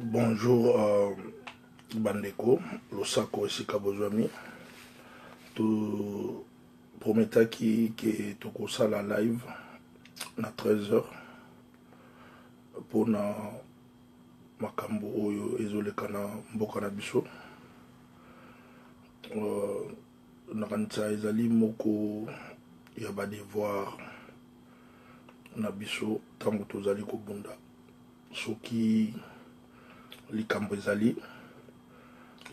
Bonjour Bandeko, Losako esika bozwami. Tu prometaki que tokosala live na 13h pour na makambo oyo ezoleka na mboka na biso. Nakanisa ezali moko ya ba devoir na biso tango tozali kobunda. Soki likambo ezali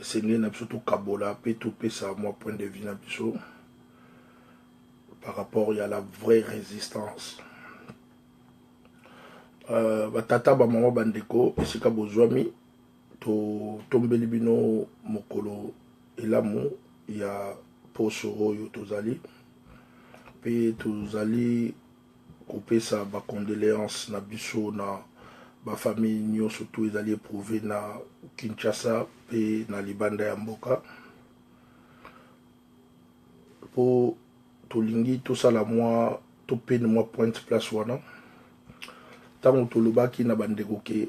esengeli na biso tokabola pe topesa mwa point de vue na biso par rapport à la vraie résistance. Batata bamama bandeko esika bozwami tombeli bino mokolo elamu ya poso oyo tozali pe tozali kopesa ba condoléances na biso na ba famille nyonso to ezali éprouvé na Kinshasa pe na libanda ya mboka po tolingi tosala mwa topene mwa point place wana tango tolobaki na bandeko ke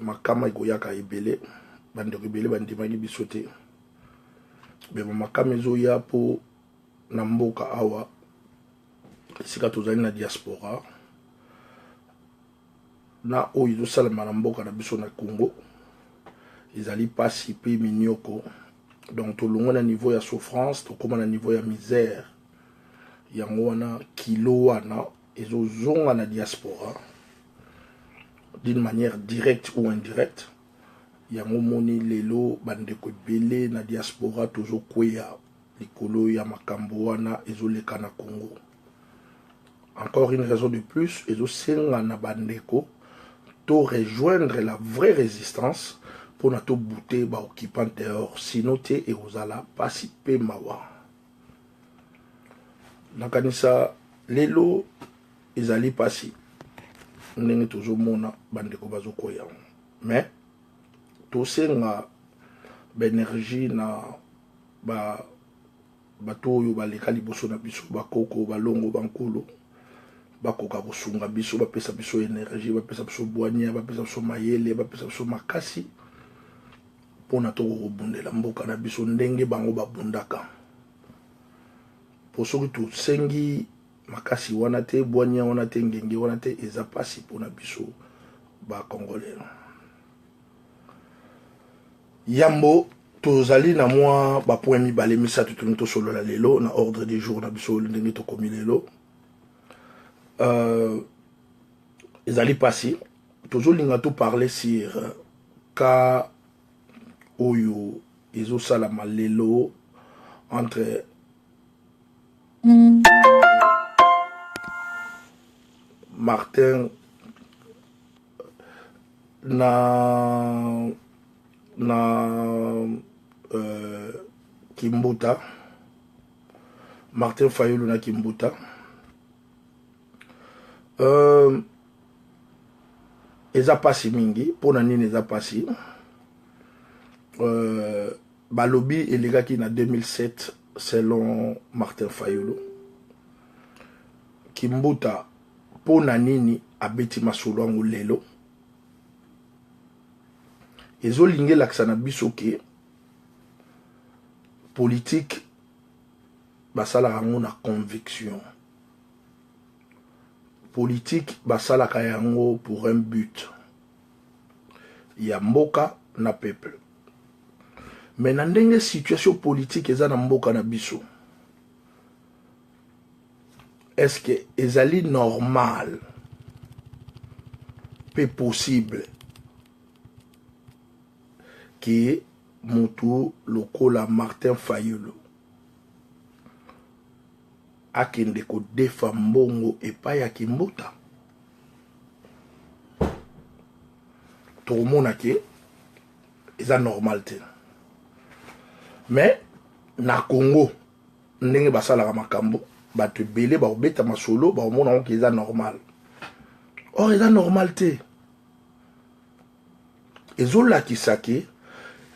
makama ekoyaka ebele bandeko ebele bandimaki biso te bema makama ezoya po na mboka awa esika tozali na diaspora na oyo ezosalema na mboka na biso na Congo ezali pasi pe minioko donc tolongo na niveau ya souffrance tokoma na niveau ya misère yango wana kilo wana ezozonga na diaspora d'une manière directe ou indirecte yango moni lelo bandeko ebele na diaspora tozokweya likolo ya makambo wana ezoleka na Congo. Encore une raison de plus ezosenga na bandeko to rejoindre la vraie résistance pour na to bouter ba occupant dehors sinon te et ozala pasi pe mawa nakanisa lelo ezali pasi ndenge tozomona bandeko bazokoya mais tosenga l'énergie na bato oyo baleka liboso na biso bakoko balongo bankolo bakoka kosunga biso bapesa biso énergie bapesa biso boania bapesa biso mayele bapesa biso makasi pona to kobundela mboka na biso ndenge bango babundaka po soki tosengi makasi wana te boania wana te ngenge wana te eza pasi pona biso ba congolais yambo tozali na mwa ba point mibale misatu to solo la lelo na ordre du jour na biso ndenge to komi lelo ezali pasi tozolinga to parler sur ka oyo ezosalama lelo entre Martin na Kimbuta Martin Fayulu na Kimbuta eza pasi mingi pona nini eza pasi balobi elegaki na 2007 selon Martin Fayulu Kimbuta pona nini abeti masolo yango lelo ezolingela na biso ke politique basalaka yango na conviction politique basalaka yango pour un but ya mboka na peuple mais na ndenge situation politique eza na mboka na biso est-ce que ezali normal pe possible que moto lokola Martin Fayulu akende ko defa mbongo epai ya Kimbuta tomona ke eza normal te mais na Congo ndenge basalaka makambo bato ebele baobeta masolo baomona ke eza normal or eza normal te ezolakisa ke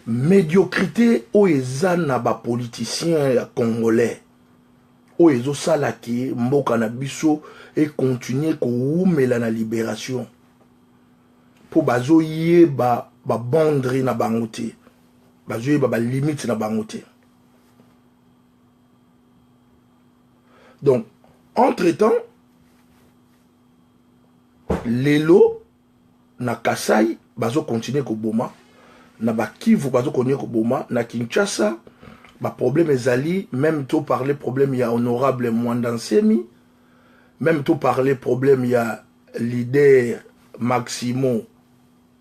médiocrité oyo eza na bapoliticien ya congolais oyo ezosalaki mboka na biso et continuer koumela na libération pour bazo yeba ba bondri na bangote bazo yeba ba limite na bangote. Donc entre temps lelo na Kasai bazo continuer ko boma na ba Kivu bazo continuer ko boma na Kinshasa ba problème ezali même to parler problème ya honorable Mwandansemi, même to parler problème ya leader Maximo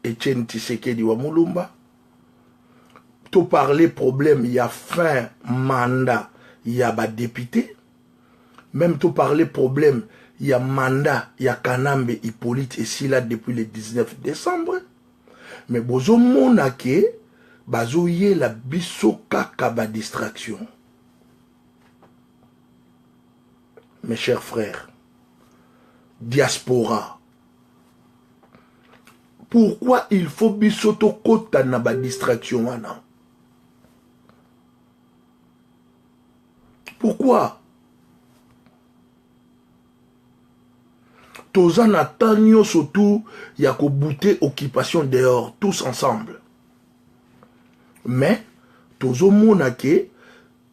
Etienne Tshisekedi wa Mulumba, to parler problème ya fin mandat ya ba député, même to parler problème ya mandat ya Kanambe Hippolyte et Sila depuis le 19 décembre. Mais bozo monake bazo ye la biso kaka ba distraction. Mes chers frères, diaspora, pourquoi il faut biso to kota na ba distraction wana? Pourquoi? Tozan attendons surtout ya ko bouter occupation dehors tous ensemble. Mais tozo monake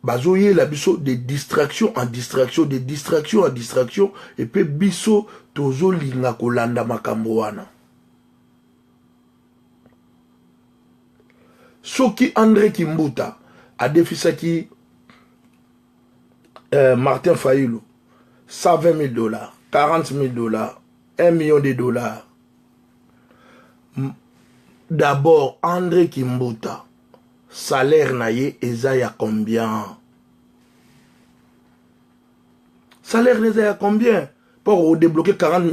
bazoye la biso de distraction en distraction, de distraction en distraction, et puis biso tozo linga kolanda makambo wana. Soki André Kimbuta a defisaki Martin Fayulu 120 000 dollars, 40 000 dollars, 1 million de dollars. D'abord, André Kimbuta, salaire naye ezaya combien? Salaire naye ezaya combien? Pour débloquer 40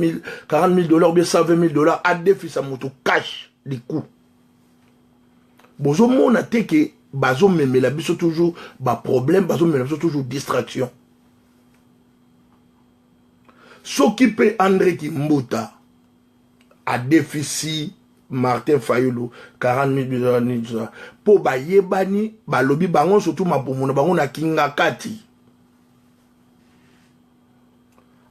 000 dollars ou bien 120 000 dollars à défi sa moto cash les coûts. Bozo mona teke bazo meme la biso toujours ba problème, bazo meme la biso toujours distraction. S'occuper André Kimbuta a déficit Martin Fayulu 40 000 dollars pour ba yebani ba lobi bangon surtout ma pomona bangon na kinga kati.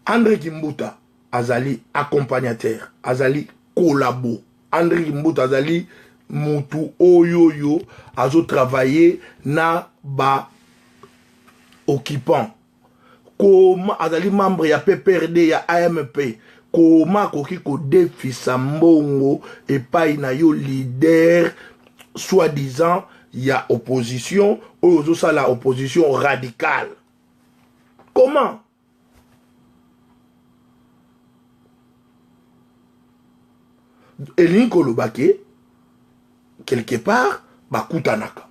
André Kimbuta azali accompagnateur, azali collabo. André Kimbuta azali mutu oyoyo azo travailler na ba occupant. Comment azali membre ya PPRD ya AMP, comment koki ko defisa mbongo epai na yo leader soi-disant ya opposition ou ozo sa la opposition radicale. Comment? Elinko Lobake quelque part bakutanaka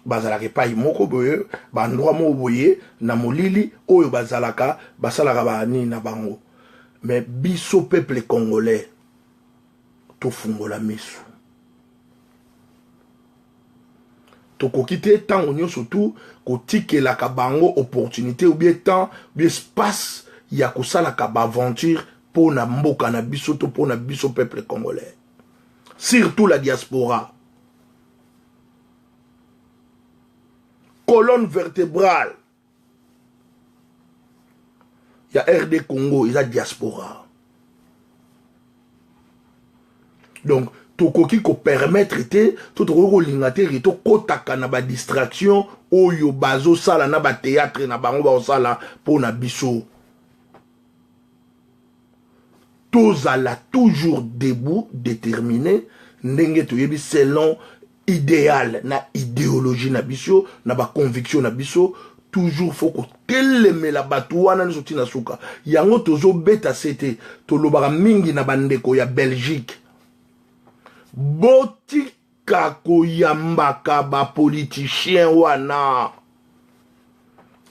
bazalaka epai moko boye bandroit moko boye na molili oyo bazalaka basalaka bani na bango. Mais biso peuple congolais tofungola misu tokoki te ntango nyonso tu kotikelaka bango opportunité ou bien temps bien espace ya kosalaka baaventure mpo na mboka na biso to mpo na biso peuple congolais, surtout la diaspora. Colonne vertébrale. Il y a RD Congo, il y a diaspora. Donc, tokoki ko permettre te, tout ko lingate to kotaka na ba distraction oyo bazo sala na ba théâtre na bango ba sala pour na biso. Tozala toujours debout, déterminé, ndenge toyebi selon idéal na idéologie na biso na ba conviction na biso. Toujours faut que teleme la batouana ni soti na suka yango tozo beta sete to lobaka mingi na bandeko ya Belgique botika koyambaka ba politicien wana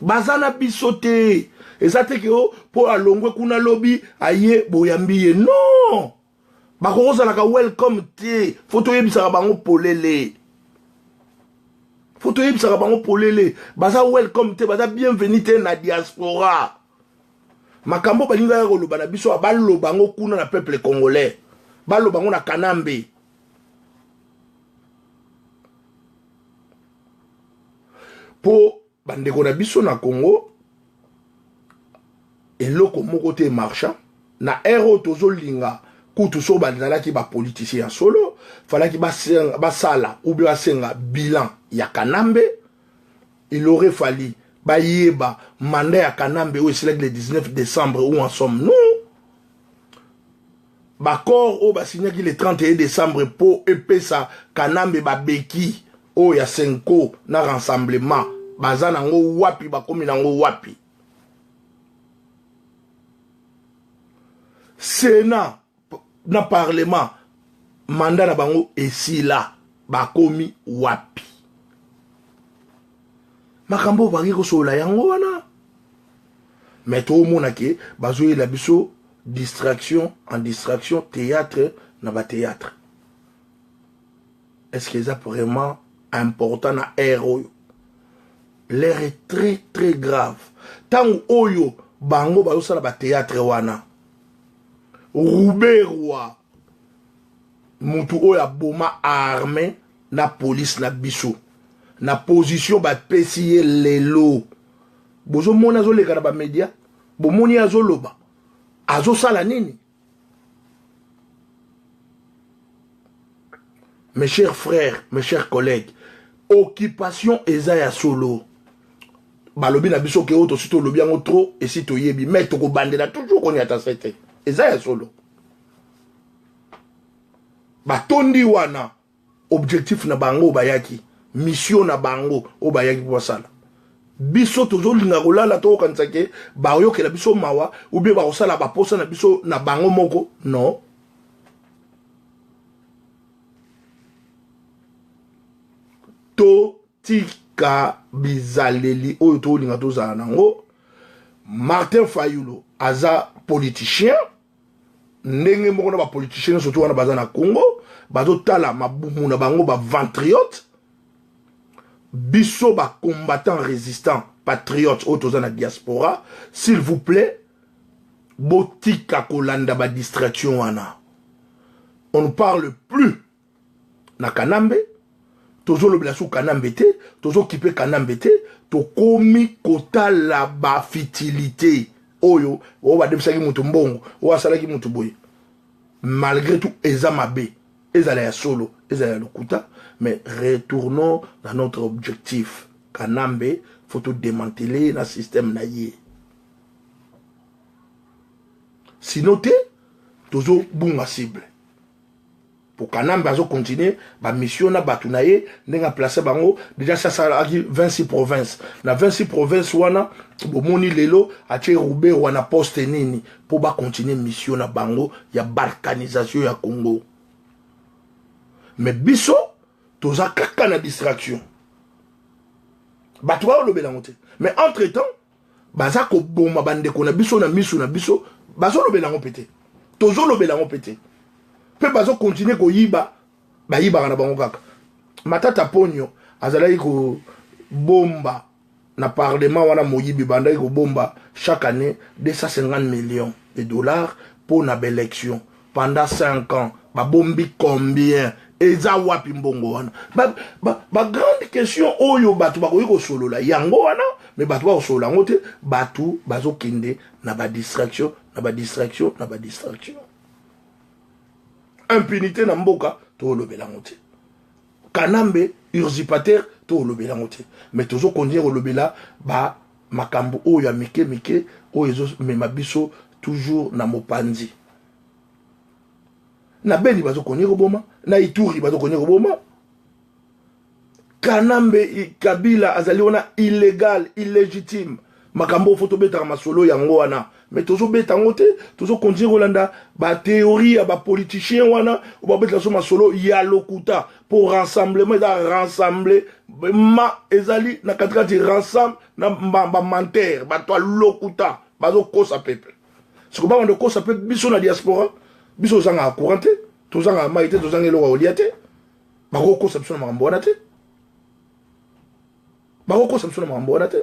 bazana biso te ezate ke o po alongwe kuna lobi aye boyambi ye non bakozalaka welcome te foto yebisaka bango polele. Faut yebisaka bango polele baza welcome te baza bienvenue te na diaspora. Makambo balinga ya koloba na biso baloba bango kuna na peuple congolais baloba bango na Kanambe. Po bandeko na biso na Congo eloko moko te marchand na ero tozo linga kutu so bazalaki ba politicien solo falaki basala ou bien basenga bilan ya Kanambe. Il aurait fallu bayeba mandat ya Kanambe où c'est le 19 décembre où en sommes-nous. Bakor o signé le 31 décembre pour epesa Kanambe babeki o ya Senko na rassemblement bazana ngo wapi bakomi na ngo wapi. Sénat na parlement mandat na bango esila bakomi wapi. Makambo bangi ko sola yango wana. Mais tout le monde ke bazoyi la biso distraction en distraction, théâtre na ba théâtre. Est-ce que c'est vraiment important na héros? L'air est très très grave. Tant oyo bango bazo sala ba théâtre wana. Rouberwa mutu oya boma armé na police na biso. Na position ba pesiye lelo. Bozo mona zo leka na ba media. Bo moni azo loba. Azo sala nini? Mes chers frères, mes chers collègues, occupation eza ya solo. Balobi na biso ke oto sito lobi yango trop et si to yebi mais to ko bandela toujours qu'on y ata sete. Eza ya solo. Batondi wana objectif na bango bayaki, mission na bango o bayaki pour sala. Biso tozo linga kolala to kansake ba yoke la biso mawa ou bien ba osala ba posa na biso na bango moko non. To tika bizaleli oyo to linga to za nango. Martin Fayulu aza politicien ndenge moko na ba politicien surtout wana baza na Congo bazo tala mabumu na bango ba ventriote. Biso ba combattant résistant patriote autour de la diaspora, s'il vous plaît, botika kolanda ba distraction wana. On ne parle plus na Kanambe, tozo lobela sou Kanambe te, tozo kipe Kanambe te, to komi kota la ba fitilité. Oyo, o ba debisaki mutu mbongo, o asalaki mutu boye. Malgré tout, eza mabe, eza la ya solo, eza la lokuta. Mais retournons dans notre objectif. Kanambe, faut tout démanteler dans le système naïe. Sinon, toujours bon cible. Pour Kanambe, bazo continuer, ba mission na batunaye, n'enga placé bango, déjà ça a 26 provinces. Na 26 provinces wana, bomoni lelo, ache roube wana poste nini, pour ba continuer mission na bango, ya balkanisation ya Congo. Mais biso, toza kaka na distraction. Batwa olobela ngote. Mais entre-temps, baza ko boma bande ko na biso na misu na biso, bazo lobela ngopete. Tozo lobela ngopete. Pe bazo continuer ko yiba, ba yiba na bango kaka. Matata Ponyo azalaki ko bomba na parlement wana moyibi bandaki ko bomba chaque année 250 millions de dollars pour na élection pendant 5 ans. Ba bombi combien? Eza wapi mbongo wana ba grande question oyo batu bakoyi ko solola yango wana mais batu ba solola ngote batu bazo kende na ba distraction na ba distraction na ba distraction. Impunité na mboka to lobela ngote. Kanambe usurpateur to lobela ngote. Mais tozo kondier lobela ba makambo oyo ya mike mike oyo zo mema biso toujours na mopanzi. Na Beni bazo konye koboma, na Ituri bazo konye koboma. Kanambe Kabila azali wana illégal, illégitime. Makambo foto beta masolo yango wana. Mais tozo beta ngote, tozo konye kolanda ba théorie ba politicien wana, ou ba beta so masolo ya lokuta pour rassemblement rassembler ma ezali na katikati rassemble na ba menteur, ba to lokuta, bazo kosa peuple. Ce ko ba ndo kosa peuple biso na diaspora. Biso zanga courante, to zanga maite, to zanga lo oliate. Bako conception na mambo te. Bako conception na mambo te.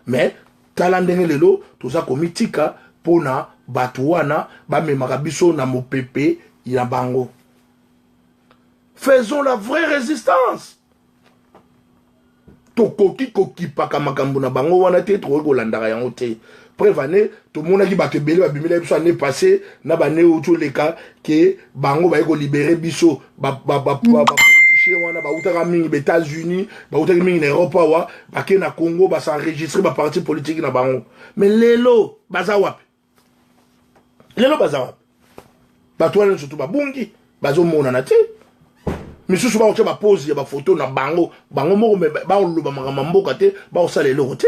Mais talandenge lelo to za komitika pona batuana ba memaka biso na mopepe ya bango. Faisons la vraie résistance. Tokoki koki paka makambo na bango wana te to ko landaka yango te. preuve année tout le monde a dit que belé va bimela biso année passée na ba né autour les cas que bango ba ko libérer biso ba politicien wana ba utaka mingi ba États-Unis ba utaka mingi na Europe wa ba ke na Congo ba s'enregistrer ba parti politique na bango mais lelo baza wapi ba toile surtout ba bungi bazo mona na te misusu ba ba pose ya ba photo na bango moko ba loba makama mboka te ba osala eloko te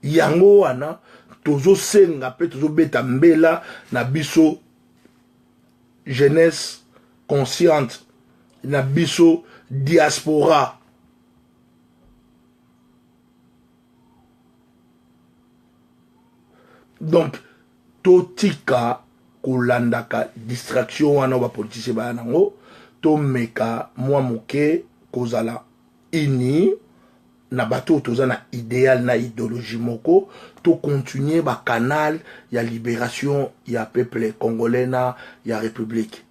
yango wana tozo senga pe tozo beta mbela na biso jeunesse consciente na biso diaspora donc totika kolandaka distraction wana ba politicien ba nango to meka mwa moke kozala ini na bato toza na idéal na idéologie moko to continuer ba canal ya libération ya peuple congolais na ya république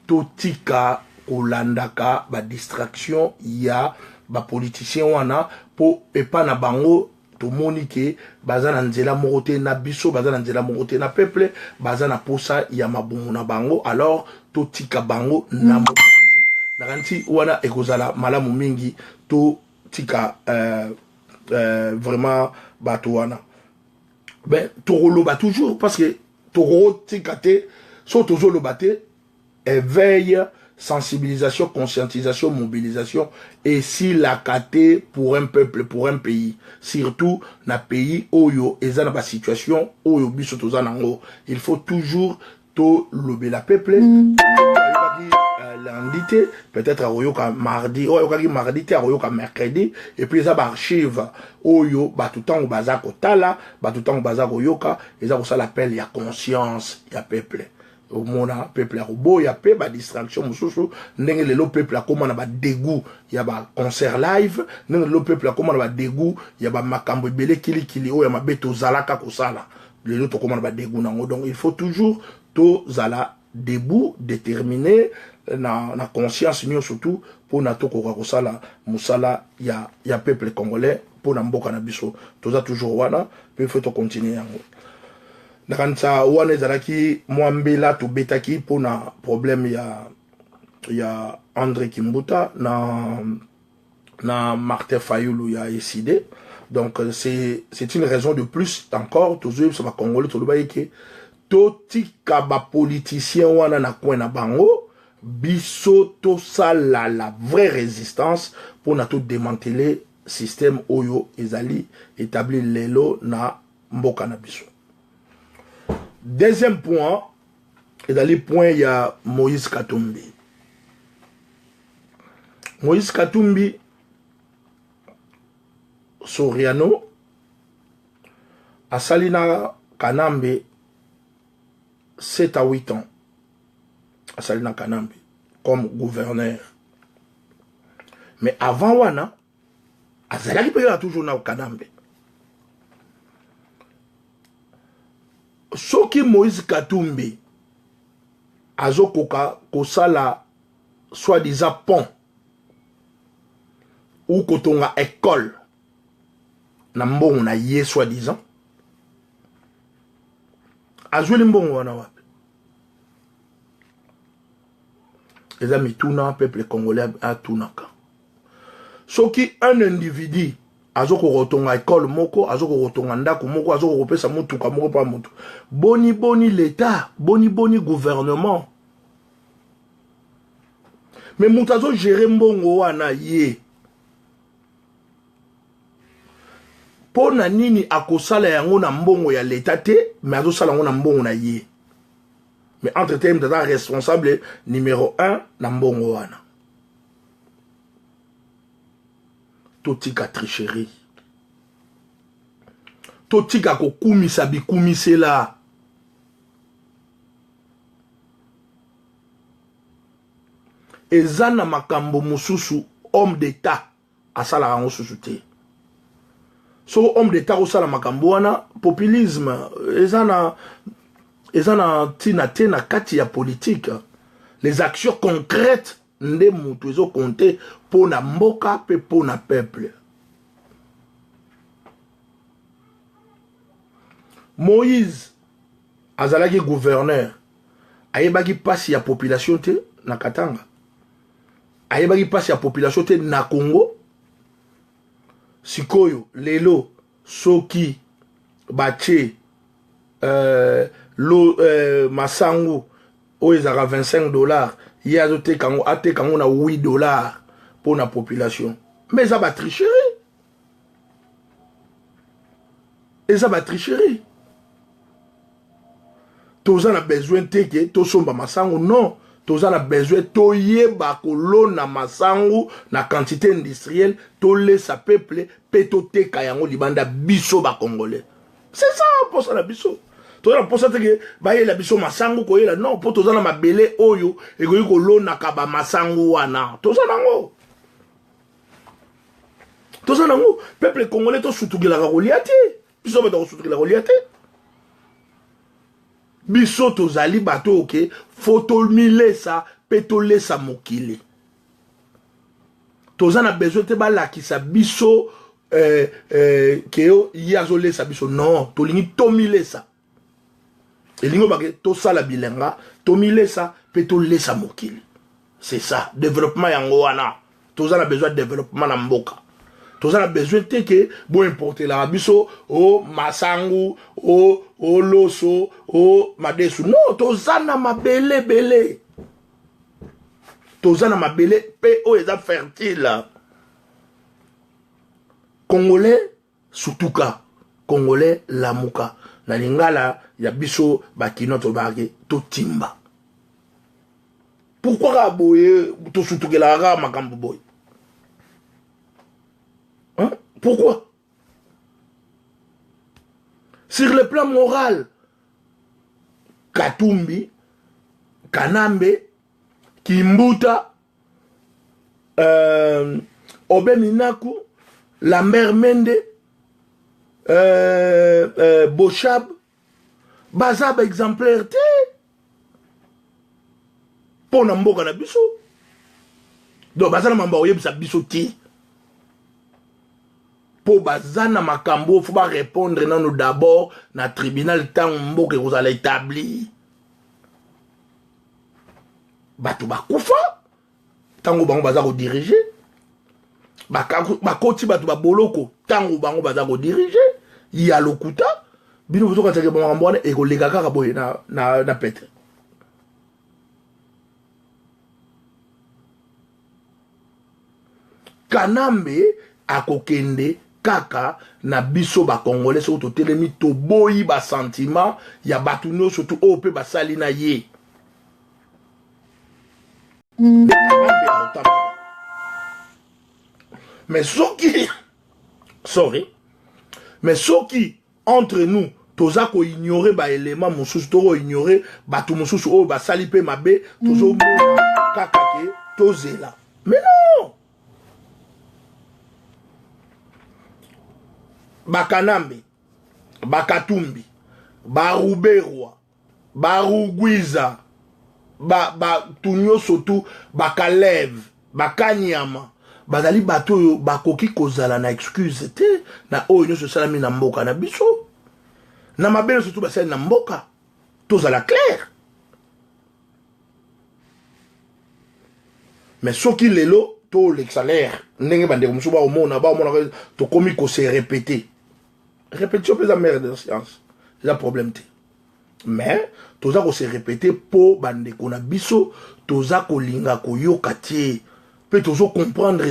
to tika kolandaka ba distraction ya ba politicien wana po epa na bango to monike baza na nzela moko te na biso baza na nzela moko te na peuple baza na posa ya mabongo na bango alors to tika bango na mopanzi nakanti wana ekozala malamu mingi to tika vraiment bato wana ben tokoloba toujours parce que toko tika te so tozoloba te éveil sensibilisation, conscientisation, mobilisation et si la kate pour un peuple, pour un pays, surtout na pays oyo eza na ba situation oyo biso tozanango, il faut toujours to lobe la peuple lundi te peut-être aroyoka mardi oyoka mardi te aroyoka mercredi et puis eza ba archive oyo ba tout temps baza kotala ba tout temps baza koyoka eza ko ça l'appel ya conscience ya peuple au mona peuple a robo ya pe ba distraction mususu ndenge lelo peuple a koma na ba dégoût ya ba concert live ndenge lelo peuple a koma na ba dégoût ya ba makambo ebele kili oyo ya mabeto zalaka kosala lelo to koma na ba dégoût nango donc il faut toujours to zala debout déterminé na conscience nyo surtout pour na to ko kosala musala ya peuple congolais pour na mboka na biso toza toujours wana puis il faut to continuer yango nakanisa wana ezalaki mwa mbela tobetaki mpona problème ya André Kimbuta na Martin Fayulu ya ECD donc c'est une raison de plus encore tozoyebi so bakongole tolobai ke totika bapoliticien wana na coin na bango biso tosala la vraie résistance mpona to démanteler système oyo ezali établi lelo na mboka na biso. Deuxième point, et dans les points, il y a Moïse Katumbi. Moïse Katumbi, Soriano, à Salina Kanambe, 7 à 8 ans. À Salina Kanambe, comme gouverneur. Mais avant Wana, à Salina Kanambe, toujours na Kanambe. Soki Moïse Katumbi azokoka kosala soi-disant pont ou kotonga école na mbongo na ye soi-disant azweli mbongo wana wapi eza mituna peuple congolais atunaka soki un individu azoko rotonga école moko azoko rotonga ndako moko azoko kopesa mutuka moko pa mutu boni l'état boni gouvernement mais mutu azo gérer mbongo wana ye pona nini akosala yango na mbongo ya l'état te mais azo sala yango na mbongo na ye mais entre temps tata responsable numéro 1 na mbongo wana totika tricherie totika kokumisa bikumisela ezana makambo mususu homme d'état asala rango susu te so homme d'état osala makambo wana populisme ezana tina te na kati ya politique les actions concrètes nde mutu ezo compter pour na mboka pe pour na peuple Moïse azalaki gouverneur ayebaki pasi ya population te na Katanga ayebaki pasi ya population te na Congo sikoyo lelo soki bache masangu oyo ezaka $25 ye atekango na $8 pour la population mais ça va tricherie et ça va tricherie tous on a besoin teke to somba masangu non tous on a besoin to yeba kolona masangu na quantité industrielle to laissa peuple pe to teka yango libanda biso ba congolais c'est ça pour ça la biso to na pour ça que ba yela biso masangu ko yela non pour tous on a mabele oyo e ko kolona ka ba masangu wana tous on nango tous on nango peuple congolais to sutukela ka goliaté biso ba to sutukela goliaté biso tozali bato oke foto milesa peto lesa mokili tozana besoin te balakisa biso keo yazo lesa biso non tolingi tomilesa elingo bake tosala bilenga tomilesa peto lesa mokili c'est ça développement yango wana tozana besoin de développement na mboka tozana besoin te ke bo importer la biso o masangu o loso o madesu non tozana mabele bele tozana mabele pe o eza fertile congolais sutuka congolais lamuka na lingala ya biso bakino to bage to timba pourquoi ka boye to sutukela ka makambo boye hein? Pourquoi? Sur le plan moral, Katumbi, Kanambe, Kimbuta, Obeminaku, Lambert Mende, Bochab, Bazab exemplaire te. Pour Namboka na biso. Donc Bazab Mamba oyeb sa biso te. Pour bazana makambo, faut pas répondre non d'abord na tribunal tant que vous allez établir. Batu bakufa, tango bango bazako diriger. Bakoti batu baboloko, tango bango bazako diriger. Ya lokuta, bino vous quand bon ambone et kolega kaka boye na pète. Kanambe akokende kaka na biso ba congolais so to telemi to boyi ba sentiment ya batu no surtout ope ba sali na ye mais soki sorry mais soki entre nous toza ko ignorer ba élément mosusu to ignorer batu mosusu o ba sali pe mabe tozo kaka ke tozela mais non Bakanambe, Bakatumbi, Baruberwa, Barugwiza, Tunyo Sotu, Bakalev, Bakanyama, Bazali bato bakoki kozala na excuse te, na oyo se salami na mboka na biso. Na mabele surtout basali na mboka. Tozala clair. Mais soki lelo, to l'exalaire, ndenge bande comme soba au monde, to komi ko se répéter. Répétition peut la mère de la science. C'est un problème. Mais, toza ko se répéter pour bande ko na biso, toza ko linga ko yokati. Peut tozo comprendre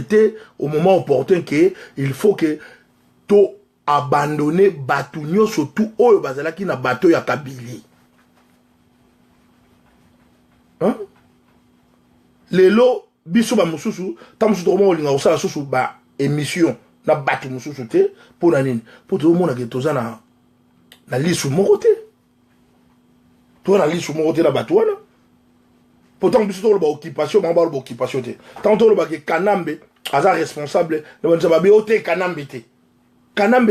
au moment opportun que il faut que to abandonner batunyo surtout oyo bazala ki na bateau ya Kabili. Hein? Lelo biso ba mususu, ta mususu to mo linga ko sala susu ba émission. Na batu mususu te pour na nini pour tout le monde que toza na lisu moko te to na lisu moko te na batu wana pourtant biso to ba occupation ba occupation te tant to ba ke Kanambe aza responsable de bonza ba ote Kanambe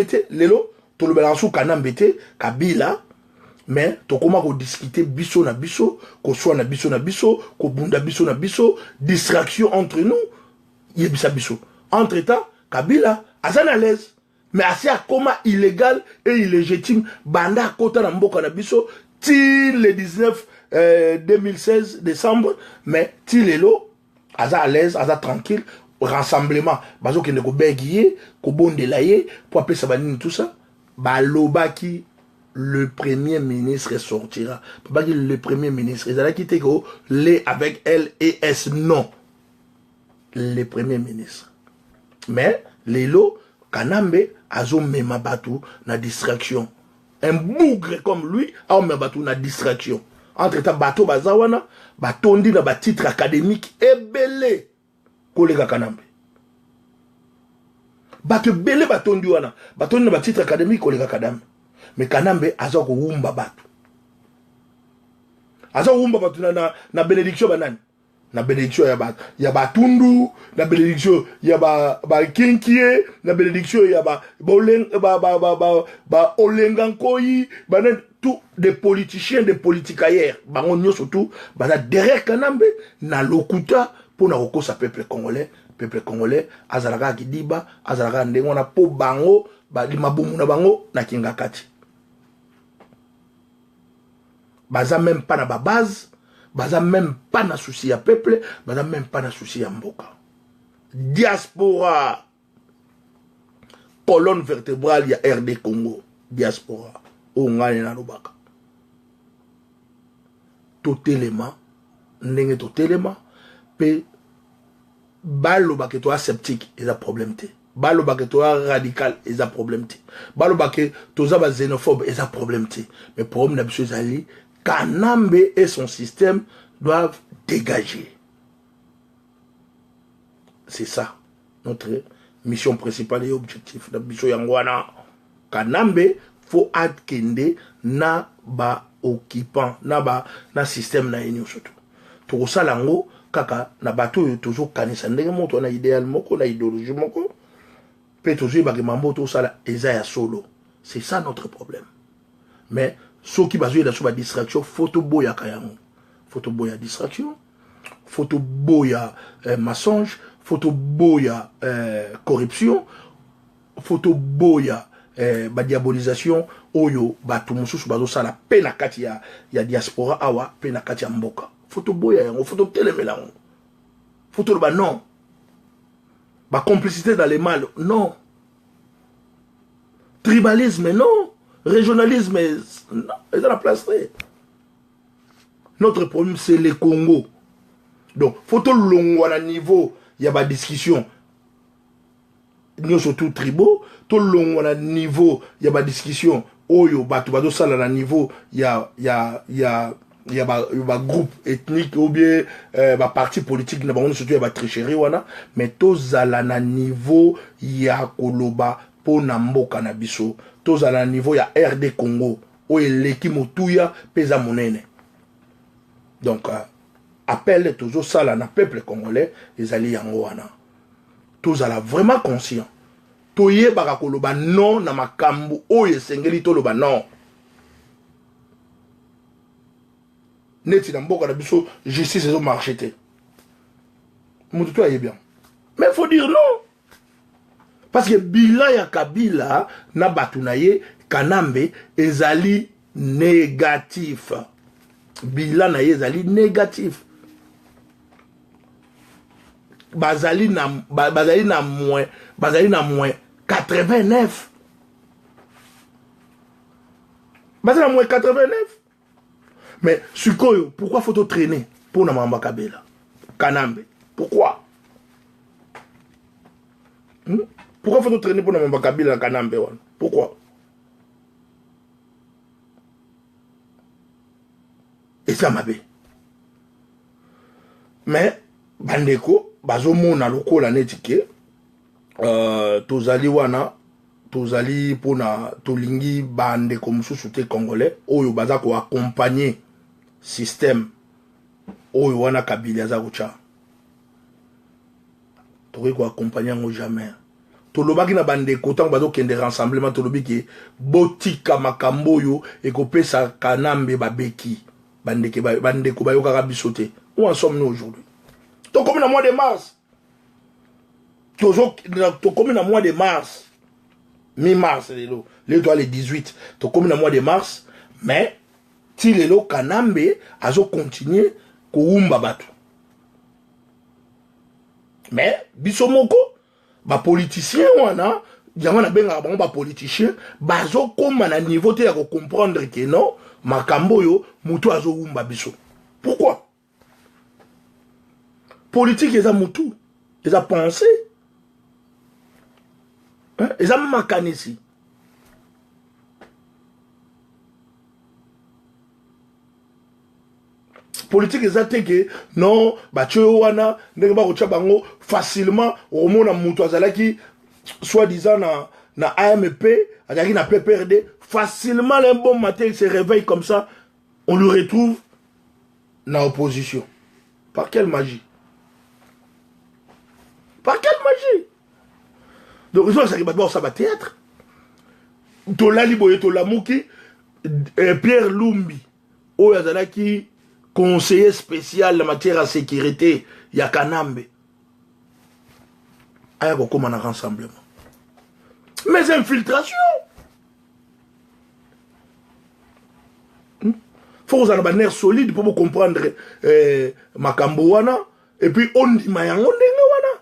te lelo to le balançou Kanambe te Kabila mais to koma ko discuter biso na biso ko soit na biso ko bunda biso na biso distraction entre nous yebisa biso entre temps Kabila, azan à l'aise. mais assez à comment illégal et illégitime banda kota na mboka na biso ti le 19 2016 décembre mais ti lelo aza à l'aise aza tranquille rassemblement bazo kende ko begiye ko bondela ye pour appeler ça banini tout ça baloba qui le premier ministre sortira pas dire le premier ministre ils allaient quitter ko les avec L et S non le premier ministre mais lelo Kanambe azo mema batu na distraction. Un bougre comme lui a mema batu na distraction. Entre temps bato bazawana batondi na ba titre académique ebele kolega Kanambe. Bato belé batondi wana batondi na ba titre académique kolega Kanambe. Mais Kanambe azo ko wumba batu. Azo wumba batu na bénédiction banani. Na bénédiction ya ba tundu, na bénédiction ya ba kinkie, na bénédiction ya ba olengankoyi, tout des politiciens, des politicaires, bango nyo surtout, baza derrière Kanambe na lokuta pour na roko sa peuple congolais, azalaka kidiba, azalaka ndengo na po bango, ba di mabumu na bango na kingakati. Baza même pas na ba base. Baza même pas na souci à peuple, baza même pas na souci à mboka. Diaspora. Colonne vertébrale ya RD Congo. Diaspora. O ngane na lobaka. Totelema. Ndenge totelema. Pe baloba ke toa sceptique, eza problème te. Baloba ke toa radical, eza problème te. Baloba ke toza ba xénophobe, eza problème te. Mais problème na biso ezali Kanambe et son système doivent dégager. C'est ça, notre mission principale et objectif. Kanambe, faut adkende na ba occupant, na système na union surtout. Tout ça, lango, kaka, na bateau, toujours kanisa. Ndenge moto, na idéal moko, na idéologie moko. Pe toujours, bakimambo, tout ça, la, ezaya solo. C'est ça notre problème. Mais, ceux qui basent sur la distraction, photo boya kayango. Photo boya distraction, photo boya mensonge, photo boya corruption, photo boya diabolisation, oyo batu mususu bazo sala pena kati ya diaspora awa pena kati ya mboka. Photo boya yango, photo telemela yango. Photo ba non. Ba complicité dans les mal, non. Tribalisme, non. Régionalisme, non, ils ont la place. Notre problème, c'est le Congo. Donc, faut tout long à niveau, il y a pas de discussion. Nous surtout tribaux, tout long à niveau, il y a pas de discussion. Oyo, bah, tu vas ça à niveau, il y a groupe ethnique ou bien parti politique, surtout il y a tricherie, mais tous à la niveau, il y a koloba. Po na mboka na biso toza na niveau ya RD Congo o eleki motuya peza monene donc appel toujours ça là na peuple congolais ezali yango wana toza vraiment conscient toyebaka koloba non na makambo oyo esengeli toloba non neti na mboka na biso justice ezo marché te mutu to aye bien mais faut dire non. Parce que bilan ya Kabila na batunaye Kanambe ezali négatif. Bilan na ezali négatif. Bazali na moins 89. Bazali na moins 89. Mais Sukoyo, pourquoi faut-on traîner pour na mamba Kabila? Kanambe, pourquoi? Pourquoi faut-on traîner pour Namamba Kabila Kanambe? Pourquoi? Et ça m'a bé. Mais, Bandeko, Bazomo na loko la netike, Tozali wana, Tozali pona Tolingi Bandeko Moussou te congolais, Oyo Bazako accompagner système, Oyo wana Kabila Zaroucha. Touri ko accompagner ngo jamais. Tolobaki na bande kotan bazo kende rassemblement tolobi ki botika makambo yo ekopesa Kanambe babeki bande ko bayoka bisote. Où en sommes-nous aujourd'hui? To comme na mois de mars. To comme na mois de mars. mi-mars, les doigts les 18, to comme le mois de mars, mais, si les lots Kanambe, azo continuer, koumba batu. Mais, bisomoko, ba politicien wana, yango na benga ba politicien, bazo koma na niveau te ya ko comprendre que non, makambo yo, mutu azo umba biso. Pourquoi? Politique, ils ont mutu, ils ont pensé. Ils ont makanisi. Politique, ils ont dit que non, bah tu wana, bango facilement, au moins na mutu azalaki, soi-disant na AMP, azalaki na PPRD, facilement un bon matin, il se réveille comme ça, on le retrouve dans l'opposition. Par quelle magie? Par quelle magie? Donc, ils ont ça qui va théâtre. Tolali Boye Tolamouki, Pierre Lumbi, Oyazalaki, conseiller spécial en matière de sécurité, Yakanambe. Aya comme un rassemblement. Mais infiltration. Faut que vous ayez un nerf solide pour vous comprendre Makambo wana. Et puis on dit Mayango wana.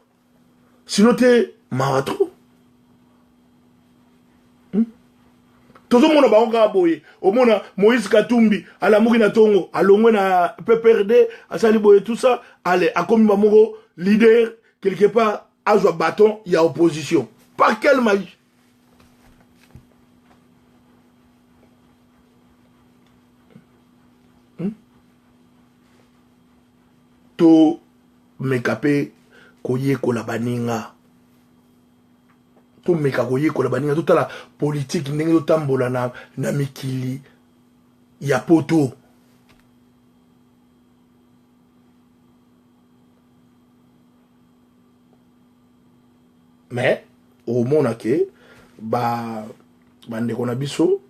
Sinon t'es maratro. Tozo mona baonga boye. Au mona Moïse Katumbi, à la Mourina Tongo, à l'ongwe na PPRD, à Sali Boye, tout ça. Allez, à comme Mamoro, leader, quelque part, à jouer bâton, il y a opposition. Par quelle magie? To mekape koye kolabaninga. To meka koye kolabaninga. Tout la politique ndenge to tambola na mikili ya poto. Mais au monde ke bande kona biso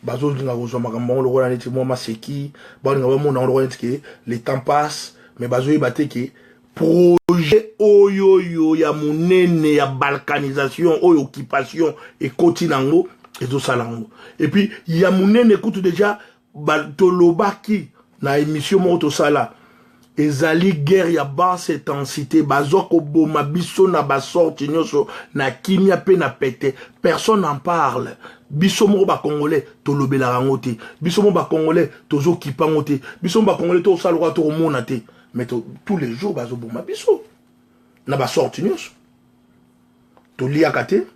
bazo dinga kozwa makambo lo kona neti mo maseki ba dinga ba mona lo kona neti le temps passe. Mais bazo yebate ke projet oyo ya munene ya balkanisation oyo occupation et continengo ezo salango. Et puis ya munene écoute déjà tolobaki na émission moto sala ezali guerre ya basse intensité bazoko boma biso na basorti nyoso na kimia pe na pete personne n'en parle. Biso mo ba congolais tolobela rango te biso mo ba congolais tozo kipango te biso mo ba congolais to salwa to mona te. Mais tous les jours, bazo boma biso. Na ba sorti nyos. To liaka te.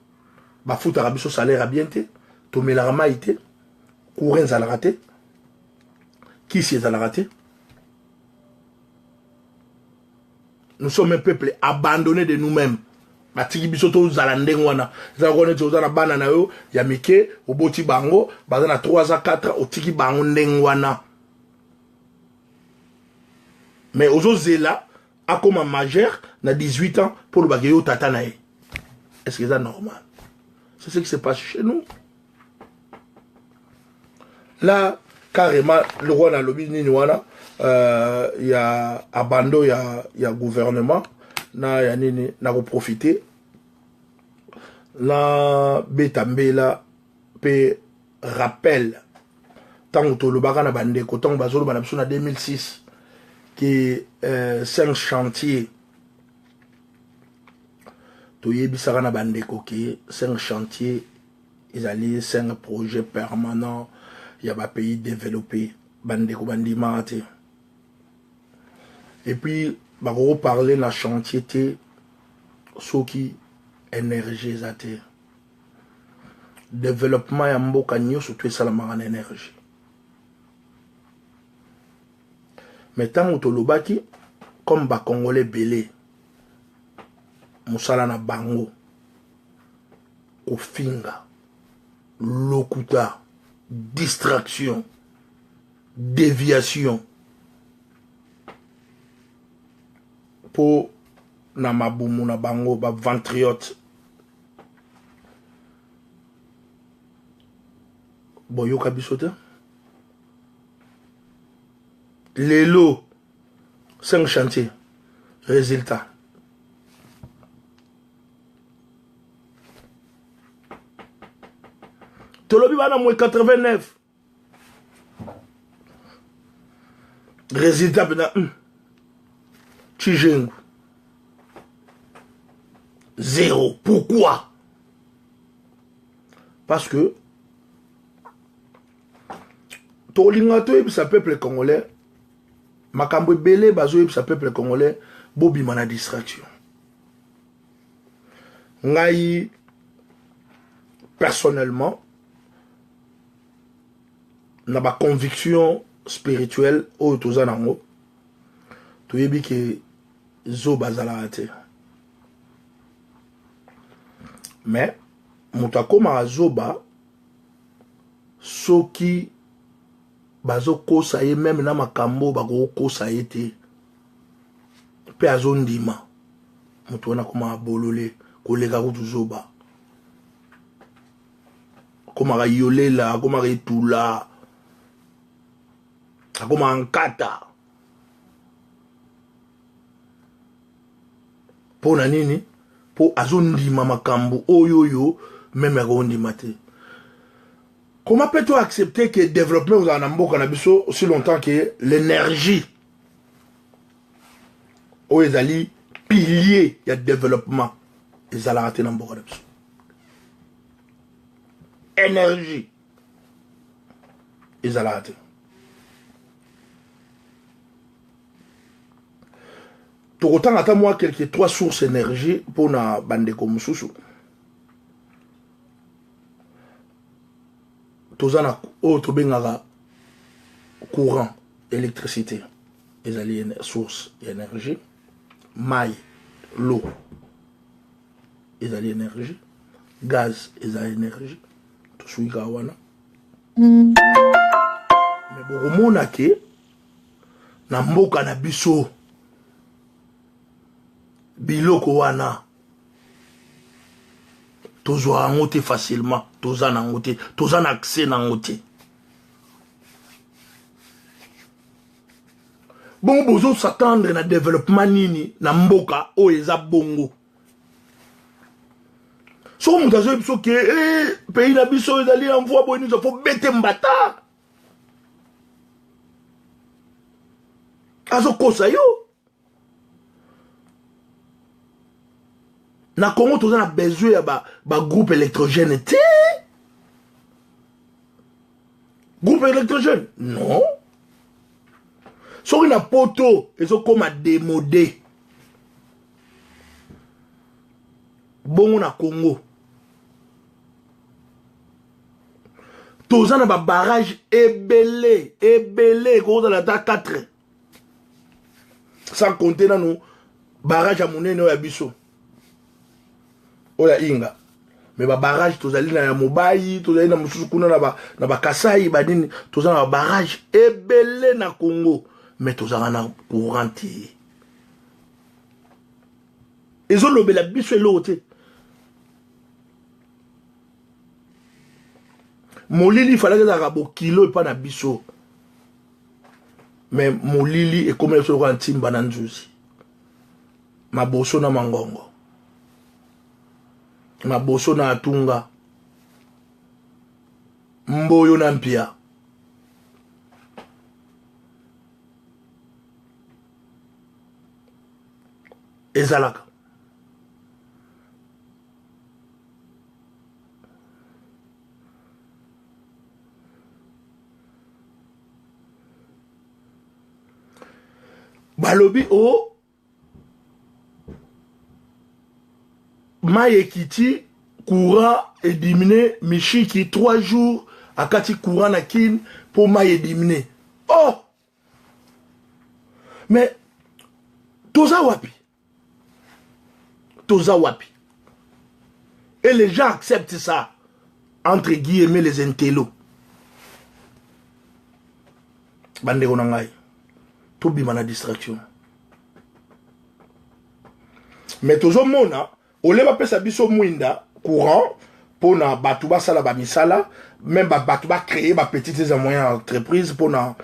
Ba futa biso salaire bien te. To melaka mai te. Courant zalaka te. Kisi zalaka te. Nous sommes un peuple abandonné de nous-mêmes. Batiki biso to zala ndenge wana. Za kone to zala bana na yo ya mike oboti bango, baza na 3 à 4 otiki bango ndenge wana. Mais aujourd'hui là, a comme un majeur, na 18 ans, pour le bagayo tatanae. Est-ce que c'est normal? C'est ce qui se passe chez nous. Là, carrément, le roi dans le business, il y a abandon, il y a gouvernement, na ya nini, na profiter. Là, betambe là, pe rappel. Tant que le baga na bande, quand on bazolo banapso na 2006. Qui 5 chantiers toyebisaka na bandeko ki 5 chantiers ils allaient 5 projets permanents il y a ba pays développés bandeko bandimate et puis ba reparler na chantier te soki énergie zate développement ya mboka nyoso to esalamaka na énergie. Mais tant que lobaki, comme ba Congolais belé, musala na bango, kofinga, lokuta, distraction, déviation, pour na mabumu na bango, ba ventriote, boyoka bisote. Les lots, 5 chantiers. Résultat. bana moins 89. Résultat pendant Tchijengu. 0. Pourquoi? Parce que Tolingato et sa peuple congolais, Makambo Belé Bazo et sa peuple congolais, Bobi mana distraction. Ngai, personnellement, n'a pas conviction spirituelle au Tozanango, tu yebi que zo bazala ate. Mais, mutakoma zoba, soki bazo kosa ye même na makambo bako kosa ye te. Pe azo ndima. Mutu wana kuma bolole kolega kutu zoba. Kuma ga yolela, kuma ga itula. Kuma ankata. Po na nini? Po azo ndima makambo oyoyo même azo ndima te. Comment peut-on accepter que le développement vous en ambo cannabis aussi longtemps que l'énergie où ils allaient pilier le développement ils allaient rater dans cannabis énergie ils allaient rater tout autant attends moi quelques 3 sources d'énergie pour na bande comme Soussou. Tozana autre bengara courant électricité les alliés source d'énergie maille l'eau les alliés énergie gaz les alliés énergie tout suit gawana mais bon mona ke na mboka na biso biloko wana tozwa ngote facilement tozana ngote tozana accès na ngote bon bozo s'attendre na développement nini na mboka o eza bongo so mutazo biso ke pays na biso ezali en voie bonne il faut bete mbata azo kosa yo na Congo tous a besoin de groupe électrogène. Groupe électrogène? Non. Sur une poto, ils sont comme à démodé. Bon, on a Congo. Tous a barrage ébélé, gros dans la 4. Sans compter dans nos barrages à monnaie no abisso. Oya inga mais ba barrage tozali na ya Mobayi tozali na mususu kuna na ba Kasai badini tozali na barrage ebele na Congo mais tozali na courant ezo lobela biso elote molili fallait que bo kilo pa na biso mais molili e comme so ko ntimba na nzuzi maboso na mangongo maboso na atunga mboyo na mpia ezalaka balobi o Maïekiti, courant est diminué, Michiki, 3 jours, à Kati courant na kin, pour Maïe diminué. Oh! Mais, Toza Wapi. Toza Wapi. Et les gens acceptent ça, entre guillemets, les intellos. Bande Ronangai. Tout bimana distraction. Mais Tozo Mona, Ole ba pesa biso mwinda courant pour na batuba sala ba misala même ba batuba créer ba petites et moyennes entreprises pour na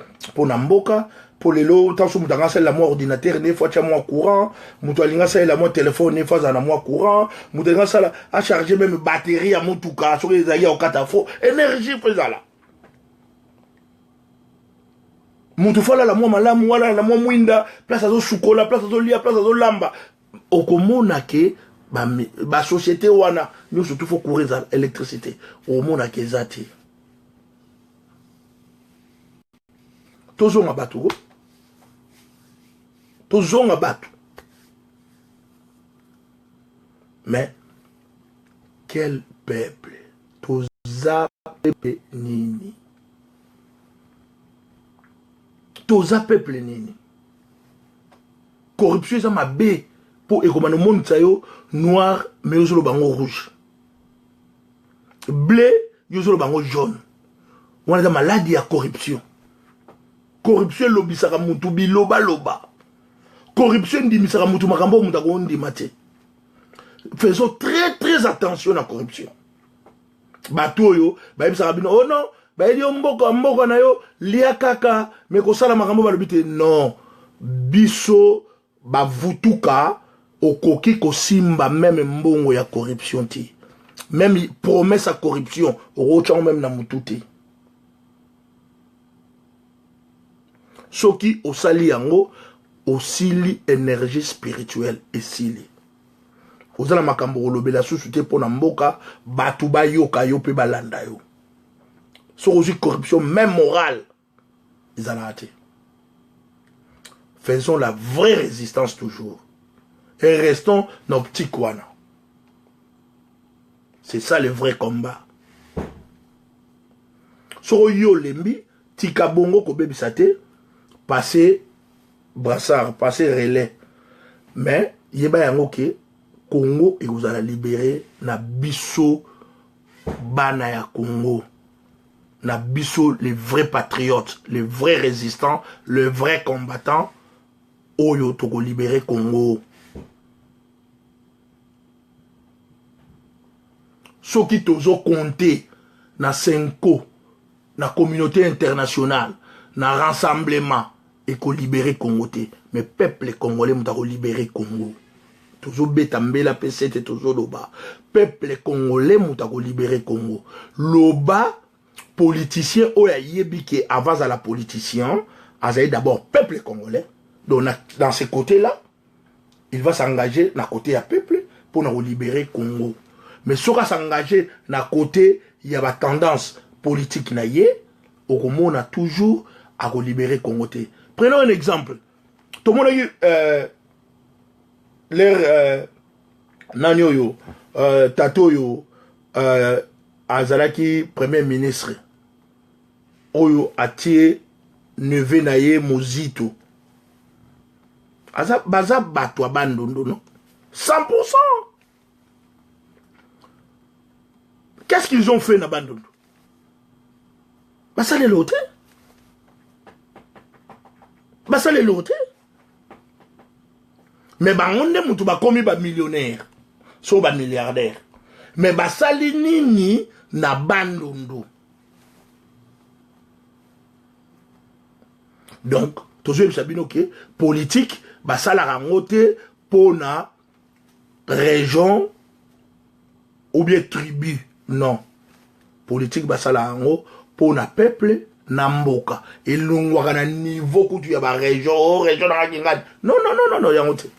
mboka pour les lots, tant que vous avez la moi ordinateur, des fois tu as moi courant, vous avez la moi téléphone, des fois à moi courant, vous avez ça à charger même batterie à mon tout cas, sur les aïeux au catafo, énergie faisant là. Moutou fa la moi malamu wala la moi mwinda, place à chocolat, place à lia, place à lamba. Okomona ke ba société wana, nous surtout faut courir à l'électricité. Au mona ke zati. Tozonga batu. Tozonga batu. Mais quel peuple? Toza peuple nini? Toza peuple nini? Corruption ça ma bé pour économiser le monde sayo noir mais aussi le bango rouge. Blé, yoso le bango jaune. On a des maladies à corruption. Corruption lobby saka mutu biloba loba. Corruption di misaka mutu makambo mutako ndi mate. Faisons très attention à la corruption. Bato yo, ba bisaka bino oh non, ba eli mboka na yo lia kaka mais ko sala makambo ba lobite non. Biso ba vutuka okoki ko simba même mbongo ya corruption ti. Même promesse à corruption, rochon même na mututi. Soki osali yango osili énergie spirituelle esili. Ozala makambo olobela susu te pona mboka batu ba yoka yo pe balanda yo. So aussi corruption même morale. Izalate. Faisons la vraie résistance toujours. Et restons nos petits kwana. C'est ça le vrai combat. So yo lembi tika bongo ko bebisate passer brassard, passer relais. Mais yeba yango ke Congo et vous allez libérer na biso bana ya Congo. Na biso les vrais patriotes, les vrais résistants, les vrais combattants. Oyo toko libérer Congo. Ceux qui tozo compter na Senko, na communauté internationale, na rassemblement et ko libérer Congo te. Mais peuple congolais mutako libérer Congo. Tozo betambela pesete tozo loba. Peuple congolais mutako libérer Congo. Loba politicien oya yebi ke avant à la politicien, azaï d'abord peuple congolais. Donc dans ce côté-là, il va s'engager dans côté à peuple pour nous libérer Congo. Mais si on va s'engager dans côté, il y a la tendance politique naïe, au Congo on a toujours à libérer Congo. Prenons un exemple. Tout le monde a eu l'air Nanyo yo, Tato yo, Azalaki premier ministre. Oyo atie neve naye Mozito. Baza batwa bandondo non 100%. Qu'est-ce qu'ils ont fait na bandondo? Basa les lotés. Basa les lotés. Mais bangonde mutu ba komi ba millionnaire. So ba milliardaire. Mais basa li nini na bandondo. Donc, toujours sabino que politique basa la rangote pour na région ou bien tribu. Non. Politique basa la rango pour na peuple na mboka. Et l'ongwa na niveau kutu ya ba région na ngingad. Non, yangote.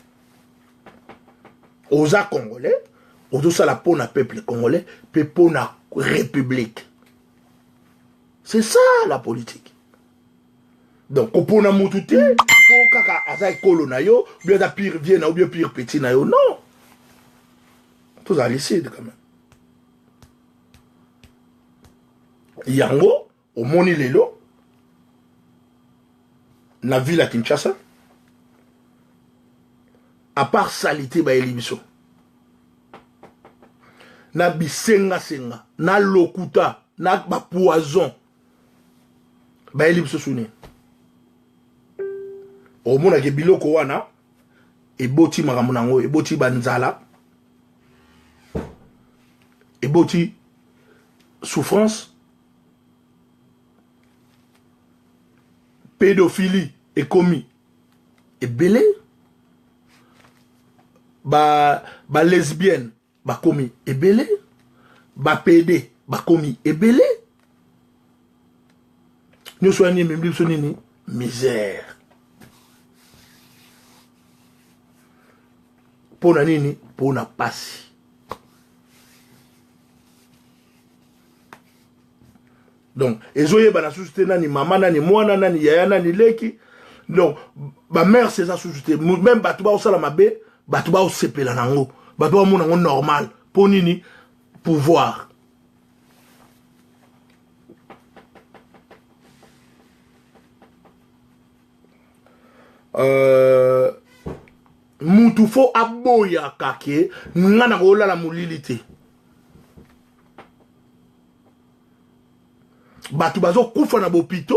Oza congolais, ozo sala pour na peuple congolais, pe pour na république. C'est ça la politique. Donc, pour na mutute, pour kaka aza ekolo na yo, bien da pire vienne ou bien pire petit na yo, non. Tout ça licide quand même. Yango, au moni lelo, na ville à Kinshasa, à part salité ba elibiso. Na bisenga senga, na lokuta, na ba poison. Ba elibiso souni. Au mona ke biloko wana, eboti maramunango, eboti banzala, eboti souffrance, pédophilie, ekomi ebele ba lesbienne bakomi ebele ba PD bakomi ebele nous soyons ni même biso nini misère pona nini pona pasi donc ezoye bana susute nani mama nani mwana nani yaya nani leki donc ba mère c'est ça susute même batu ba osala mabe batu ba osepela nango batu ba mona ngo normal po nini pouvoir mutu fo aboya kake ngana ko la molilité batu bazo kufa na bopito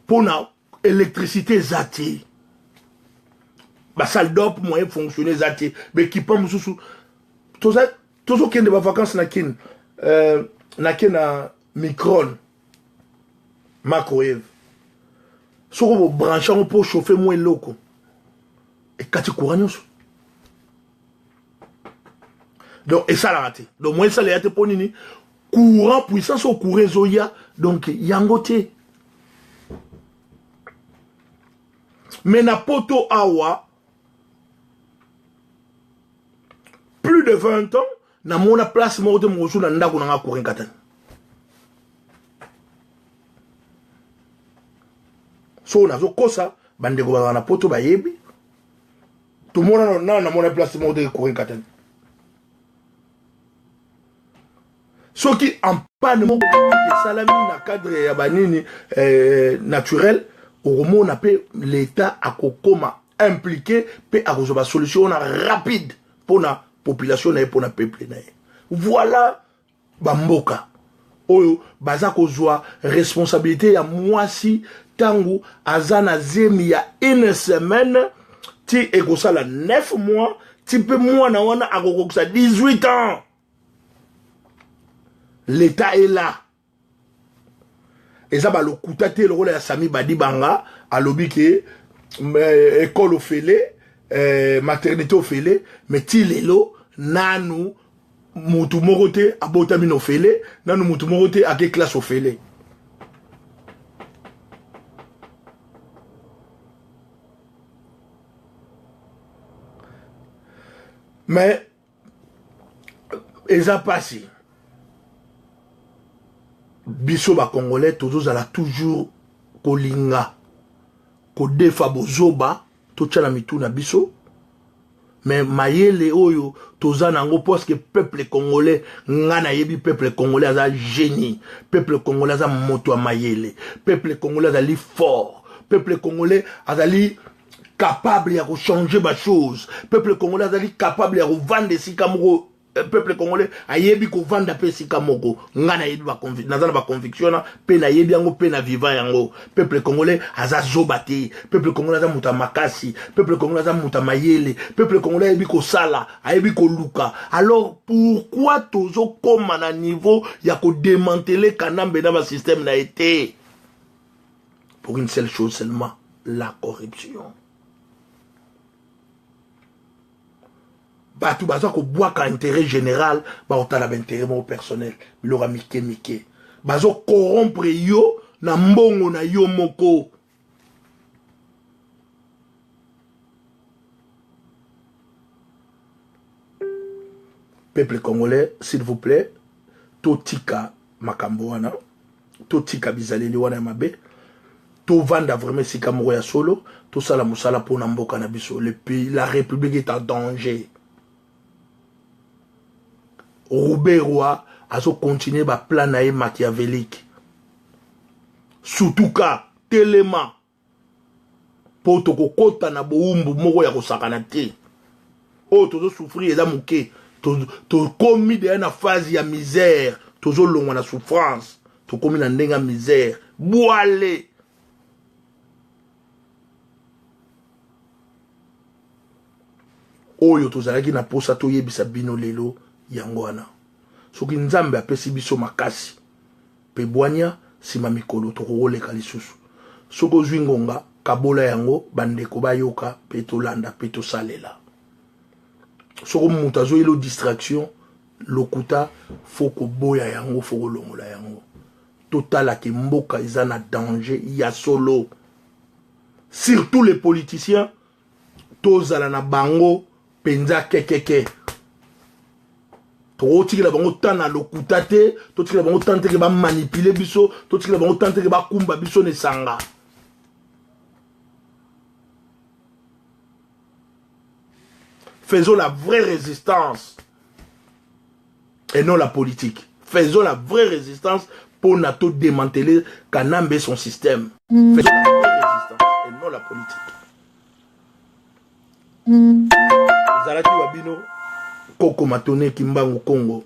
pona électricité zati ba salle d'op moyen fonctionner zati mais qui pas mususu tozo kende ba vacances na kin na micron microwave soko bo brancher pour chauffer moins loko et kati courant nyonso donc et ça la raté donc moi ça les pour nini courant puissance au courant zoya donc yangote mais na poto awa plus de 20 ans na mona place mo de mosu na ndako na courant katani so na zo kosa bandeko ba na poto ba yebi tout le monde na mona place mo de courant katani ce qui en panne mon salami na cadre ya banini naturel au monde appelle l'état à kokoma impliqué pe à résoudre solution rapide pour la population et pour le peuple. Voilà bamboka oyo baza kozwa responsabilité ya mwasi tangu azana zemi ya une semaine ti ekosala 9 mois ti pe mwana wana akokokisa 18 ans. L'État est là. Et ça, le koutate, le rôle de Sami Badibanga, à l'objet que école au félé, maternité au félé, mais tilelo, nanou, moutou morote, abotamine au félé, nanou moutou morote, à quelle classe au félé. Mais, et ça passe. Biso ba congolais tozo ala toujours kolinga ko defa bozoba to tchala mitu na biso mais mayele oyo toza nango parce que peuple congolais ngana yebi peuple congolais aza génie peuple congolais aza moto mayele peuple congolais azali fort peuple congolais azali capable ya ko changer ba chose peuple congolais azali capable ya ko vendre sika moko peuple congolais ayebi ko vanda pe sika moko ngana yebi ba nazana ba conviction na pe na yebi yango pe na vivant yango peuple congolais aza zobati peuple congolais aza muta makasi peuple congolais aza muta mayele peuple congolais ayebi ko sala ayebi ko luka alors pourquoi tozo koma na niveau ya ko démanteler kanambe na ba système na été pour une seule chose seulement la corruption. Batou baza ko bois ka intérêt général ba otala intérêt mo personnel bilora mike bazo corrompre yo na mbongo na yo moko peuple congolais s'il vous plaît totika makambo wana totika bizaleli wana mabe to vanda vraiment sika moko ya solo to sala musala pona mboka na biso le pays la république est en danger. Robert Roy a continué ba plan naé machiavélique. Surtout ka Téléma pour to kokota na boumbu moko ya kosakana te. O tozo souffrir eza muke to komi de na phase ya misère, tozo longwa na souffrance, to komi na ndenga misère. Boale oyo tozalaki na posa to yebisa bino lelo yangwana soki nzambe apesi biso makasi pe bwanya sima mikolo to roleka lisusu soko zwingonga kabola yango bandeko bayoka pe tolanda pe tosalela soko mutu azoyela distraction lokuta faut koboya yango faut kolongola yango totalaki mboka eza na danger ya solo surtout les politiciens tozala na bango penza kekeke totikela bango tana lokuta te totikela bango tante ke ba manipuler biso totikela bango tante ke ba kumba biso ne sanga faisons la vraie résistance et non la politique. Faisons la vraie résistance pour nato démanteler Kanambe son système. Faisons la vraie résistance et non la politique. Zalaki Wabino, Koko Matone, Kimbangu Congo,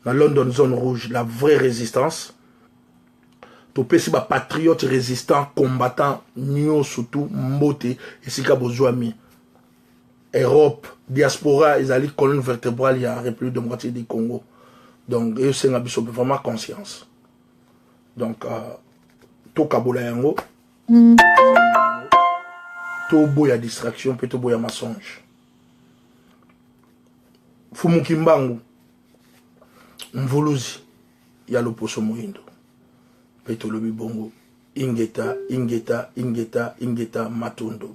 dans London Zone Rouge, la vraie résistance. Topesi ba patriote résistant, combattant, Nyo surtout, Mbote, et Sika Bozouami. Europe, diaspora, ils allaient colonne vertébrale, il y a la République démocratique du Congo. Donc, c'est vraiment conscience. Donc, to kabola yango, to boya distraction, puis to boya mensonge. Fumukimbangu, Mvoluzi, ya l'opposo moindo. Peto lobi bongo, ingeta, matondo.